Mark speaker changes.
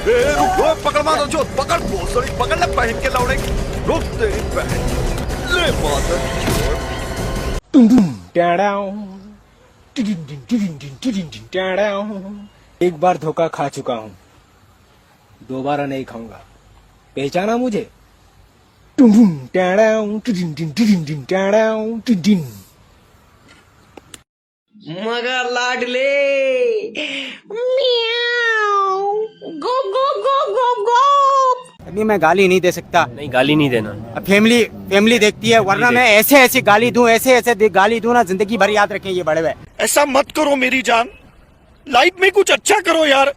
Speaker 1: रुक पकड़ मारो जो पकड़ भोसड़ी पकड़ ले पहन के लौड़े रुक तेरी बहन ले मादर
Speaker 2: एक बार धोखा खा चुका हूँ, दोबारा नहीं खाऊंगा। पहचाना मुझे?
Speaker 3: मगर लाडले म्याऊ गो गो गो गो गो।
Speaker 2: अभी मैं गाली नहीं दे सकता।
Speaker 4: नहीं, गाली नहीं देना।
Speaker 2: अब फैमिली देखती है, वरना मैं ऐसे गाली दूं, ऐसे गाली दूं ना, जिंदगी भर याद रखें ये बड़े हुए।
Speaker 1: ऐसा मत करो मेरी जान, लाइफ में कुछ अच्छा करो यार।